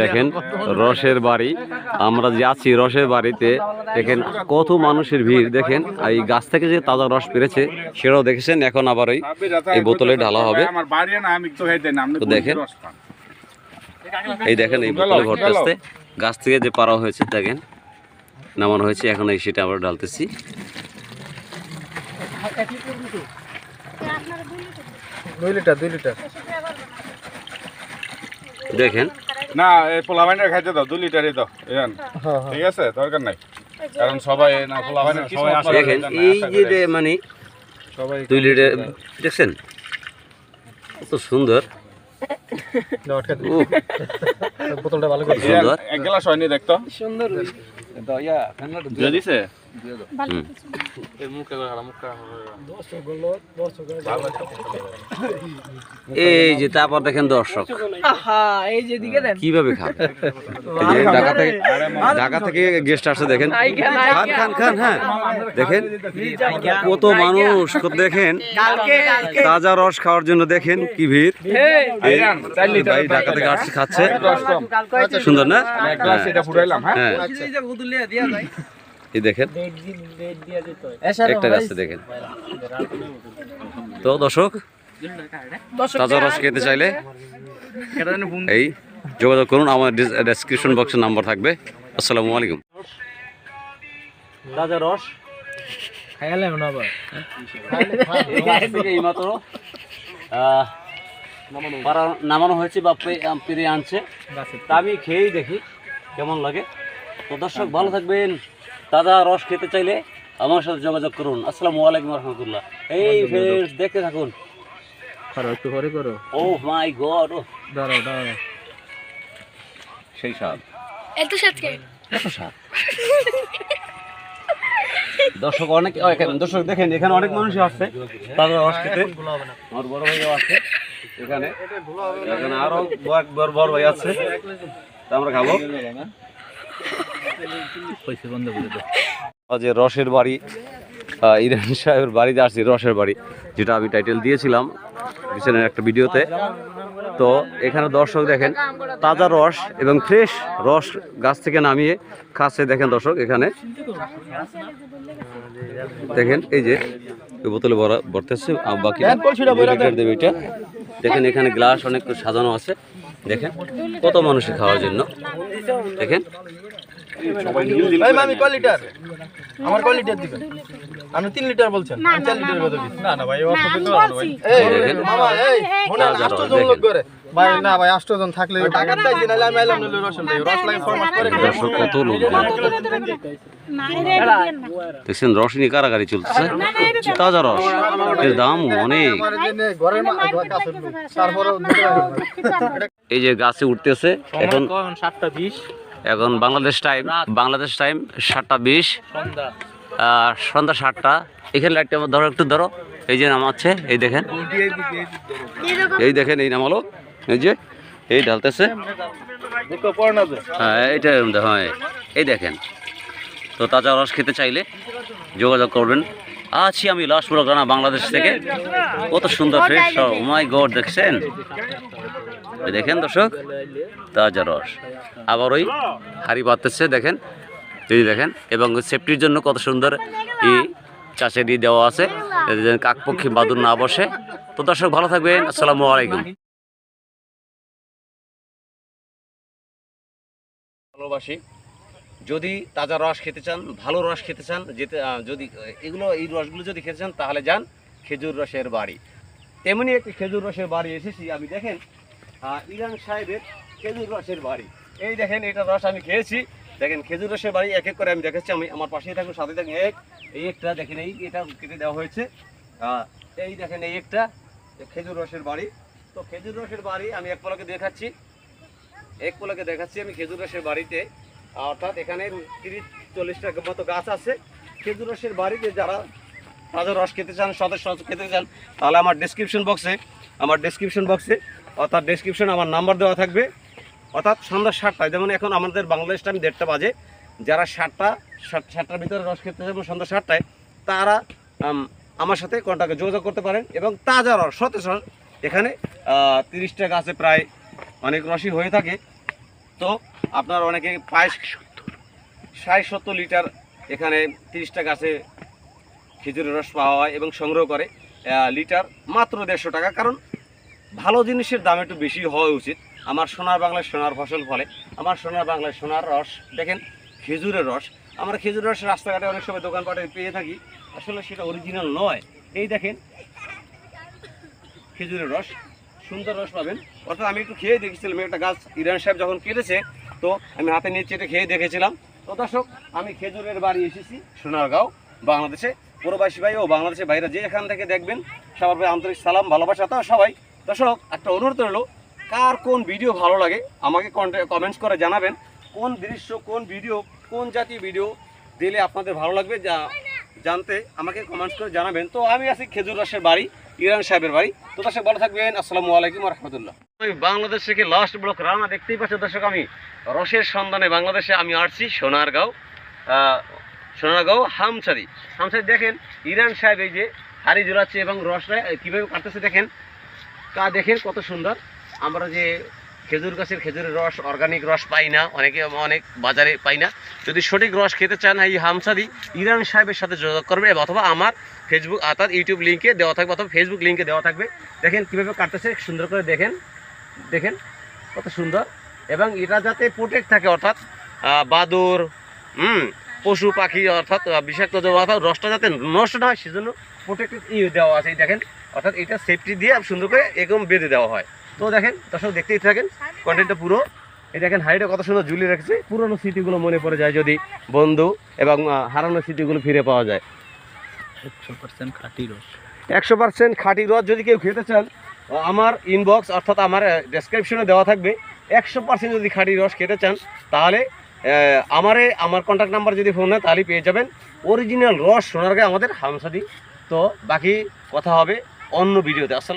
দেখেন রসের বাড়ি, আমরা যাচ্ছি রসের বাড়িতে। দেখেন কত মানুষের ভিড়। দেখেন এই গাছ থেকে যে তাজা রস পেরেছে সেটাও দেখেছেন। এখন আবার এই বোতলে ঢালা হবে। তো দেখেন এই দেখেন এই বোতলে ভরতে আসতে গাছ থেকে যে পাড়া হয়েছে দেখেন নামানো হয়েছে। এখন এই সেটা আমরা ঢালতেছি। দেখেন না এই পোলাবাইনের খাইতে দাও 2 লিটারই দাও এখান ঠিক আছে দরকার নাই কারণ সবাই না পোলাবাইনের সবাই আসে। দেখেন এই যে মানে সবাই 2 লিটার দেখছেন কত সুন্দর বোতলটা ভালো করে সুন্দর এক গ্লাস হয়নি দেখতো সুন্দর দয়া ঠান্ডা দিয়ে দিছে এই যে তারপর দেখেন দর্শক কিভাবে খান। ঢাকা থেকে গেস্ট আসছে দেখেন খান খান খান। হ্যাঁ দেখেন কত মানুষ দেখেন তাজা রস খাওয়ার জন্য। দেখেন কি ভিড়। ঢাকা থেকে আসছে খাচ্ছে সুন্দর না। হ্যাঁ এই দেখেন একটা গাছ দেখেন। তো দর্শক তাজা রস খেতে চাইলে এই যোগাযোগ করুন, আমার ডেসক্রিপশন বক্সে নাম্বার থাকবে। আসসালামু আলাইকুম। তাজা রস এইমাত্র নামানো হয়েছে বা পেরে আনছে। তা আমি খেয়েই দেখি কেমন লাগে। তো দর্শক ভালো থাকবেন। তাজা রস খেতে চাইলে আমার সাথে যোগাযোগ করুন। আসসালামু আলাইকুম রহমতুল্লাহ। এই ফ্রেন্ডস দেখতে থাকুন। ও মাই গড, সেই স্বাদ, এত স্বাদ। দর্শক অনেক দর্শক দেখেন এখানে অনেক মানুষই আসছে তাজা রস খেতে। আমার বড় ভাইও আছে এখানে, আরো বড় ভাই আছে। আমরা খাবো যে রসের বাড়ি, ইরান সাহেবের বাড়িতে আসছি। রসের বাড়ি যেটা আমি টাইটেল দিয়েছিলাম পিছনের একটা ভিডিওতে। তো এখানে দর্শক দেখেন তাজা রস এবং ফ্রেশ রস গাছ থেকে নামিয়ে খাচ্ছে। দেখেন দর্শক এখানে দেখেন এই যে বোতলে ভরতেছে বাকি দেবে এটা। দেখেন এখানে গ্লাস অনেক সাজানো আছে। দেখেন কত মানুষের খাওয়ার জন্য। দেখেন আমার কয় লিটার দিবেন? আপনি 3 লিটার বলছেন, আমি 4 লিটার কথা দিচ্ছি। না না ভাই অত দিতে পারবো ভাই। এই মামা এই মনে 8 জন লোক করে ভাই। না ভাই 8 জন থাকলে টাকা চাইছি নালে আমি আইলাম না রস লই। রস লাই ফরমাস করে দর্শক কত লোক দেখছেন। রস নিয়ে কারাগারি চলতেছে। তাজা রস এর দাম অনেক। এই যে গাছে উঠতেছে এখন 7:20। এখন বাংলাদেশ টাইম 7:20 সন্ধ্যা 7টা। এখানে লাইটটা ধরো, একটু ধরো। এই যে নামাচ্ছে, এই দেখেন এই নামালো। এই যে এই ঢালতেছে। হ্যাঁ এইটা হয়। এই দেখেন। তো তাজা রস খেতে চাইলে যোগাযোগ করবেন। আছি আমি লাশপুরা গানা বাংলাদেশ থেকে। কত সুন্দর ফ্রেশ। ও মাই গড দেখছেন। দেখেন দর্শক তাজা রস আবার ওই হাড়ি পাততেছে। দেখেন এই দেখেন। এবং সেফটির জন্য কত সুন্দর এই চাষের দেওয়া আছে, কাকপক্ষী বাদুর না বসে। তো দর্শক ভালো থাকবেন। আসসালামু আলাইকুম। ভালোবাসি। যদি তাজা রস খেতে চান, ভালো রস খেতে চান, যদি এই রসগুলো যদি খেতে চান তাহলে যান খেজুর রসের বাড়ি। তেমনি একটি খেজুর রসের বাড়ি এসেছি আমি। দেখেন ইরান সাহেবের খেজুর রসের বাড়ি। এই দেখেন এটা রস আমি খেয়েছি। দেখেন খেজুর রসের বাড়ি এক এক করে আমি দেখাচ্ছি। আমি আমার পাশেই থাকুন, সাথে থাকুন। এই একটা দেখেন, এটা কেটে দেওয়া হয়েছে। এই দেখেন এই একটা খেজুর রসের বাড়ি। তো খেজুর রসের বাড়ি আমি এক পলকে দেখাচ্ছি আমি খেজুর রসের বাড়িতে। অর্থাৎ এখানে 30-40টা মতো গাছ আছে। খেজুর রসের বাড়িতে যারা তাজা রস খেতে চান, সতেজ খেতে চান, তাহলে আমার ডেসক্রিপশন বক্সে অর্থাৎ ডেসক্রিপশনে আমার নাম্বার দেওয়া থাকবে। অর্থাৎ সন্ধ্যা 7টায়, যেমন এখন আমাদের বাংলাদেশ টাইম 1:30 বাজে। যারা 7টার ভিতরে রস খেতে চান সন্ধ্যা 7টায়, তারা আমার সাথে কন্ট্যাক্টে যোগাযোগ করতে পারেন। এবং তাজা রস সতেজ রস এখানে 30টা গাছে প্রায় অনেক রসই হয়ে থাকে। তো আপনার অনেকে প্রায় 60-70 লিটার এখানে 30টা গাছে খেজুরের রস পাওয়া হয় এবং সংগ্রহ করে লিটার মাত্র 150 টাকা। কারণ ভালো জিনিসের দাম একটু বেশি হওয়া উচিত। আমার সোনার বাংলায় সোনার ফসল ফলে, আমার সোনার বাংলায় সোনার রস। দেখেন খেজুরের রস, আমরা খেজুরের রস রাস্তাঘাটে অনেক সময় দোকানপাটে পেয়ে থাকি, আসলে সেটা অরিজিনাল নয়। এই দেখেন খেজুরের রস, সুন্দর রস পাবেন। অর্থাৎ আমি একটু খেয়ে দেখেছিলাম, একটা গাছ ইরান সাহেব যখন কেটেছে তো আমি হাতে নিয়ে চেটে খেয়ে দেখেছিলাম। তো দর্শক, আমি খেজুরের বাড়ি এসেছি সোনারগাঁও, বাংলাদেশে। প্রবাসী ভাই ও বাংলাদেশের বাইরে যে এখান থেকে দেখবেন সবার ভাই আন্তরিক সালাম, ভালোবাসা। তো সবাই দর্শক, একটা অনুরোধ রইল, কার কোন ভিডিও ভালো লাগে আমাকে কমেন্টস করে জানাবেন। কোন দৃশ্য, কোন ভিডিও, কোন জাতীয় ভিডিও দিলে আপনাদের ভালো লাগবে জানতে আমাকে কমেন্টস করে জানাবেন। তো আমি আছি খেজুর রসের বাড়ি, ইরান সাহেবের বাড়ি। তো দর্শক ভালো থাকবেন, আসসালামু আলাইকুম রহমতুল্লাহ। আমি বাংলাদেশ থেকে লাস্ট ব্লক রানা, দেখতেই পাচ্ছেন দর্শক, আমি রসের সন্ধানে বাংলাদেশে আমি আসছি সোনারগাঁও হামছাদি। দেখেন ইরান সাহেব এই যে হাড়ি জোড়াচ্ছে এবং রসটা কীভাবে কাটতেছে দেখেন, দেখেন কত সুন্দর। আমরা যে খেজুর গাছের খেজুরের রস, অর্গানিক রস পাই না, অনেক বাজারে পাই না। যদি সঠিক রস খেতে চান, এই হামছাদি ইরান সাহেবের সাথে যোগাযোগ করবে, অথবা আমার ফেসবুক অর্থাৎ ইউটিউব লিঙ্কে দেওয়া থাকবে, অথবা ফেসবুক লিঙ্কে দেওয়া থাকবে। দেখেন কীভাবে কাটতেছে সুন্দর করে, দেখেন কত সুন্দর। এবং এটা যাতে প্রোটেক্ট থাকে, অর্থাৎ বাদুর, পশু পাখি, অর্থাৎ বিষাক্ত অর্থাৎ রসটা যাতে নষ্ট না হয়, সেজন্য প্রোটেক্টেড দেওয়া আছে। এই দেখেন, অর্থাৎ এটা সেফটি দিয়ে সুন্দর করে এরকম বেঁধে দেওয়া হয়। তো দেখেন দর্শক, দেখতেই থাকেন কন্টেন্টটা পুরো। এই দেখেন হাইটটা কত সুন্দর ঝুলিয়ে রেখেছে, পুরনো স্মৃতিগুলো মনে পড়ে যায় যদি বন্ধু এবং হারানো স্মৃতিগুলো ফিরে পাওয়া যায়। 100% খাঁটি রস, 100% খাঁটি রস যদি কেউ খেতে চান, আমার ইনবক্স অর্থাৎ আমার ডেসক্রিপশনে দেওয়া থাকবে। 100% যদি খাঁটি রস খেতে চান, তাহলে আমার কন্ট্যাক্ট নাম্বার যদি ফোন হয় তাহলেই পেয়ে যাবেন অরিজিনাল রস সোনারগাঁও আমাদের হামছাদি। তো বাকি কথা হবে অন্য ভিডিওতে। আসসালাম।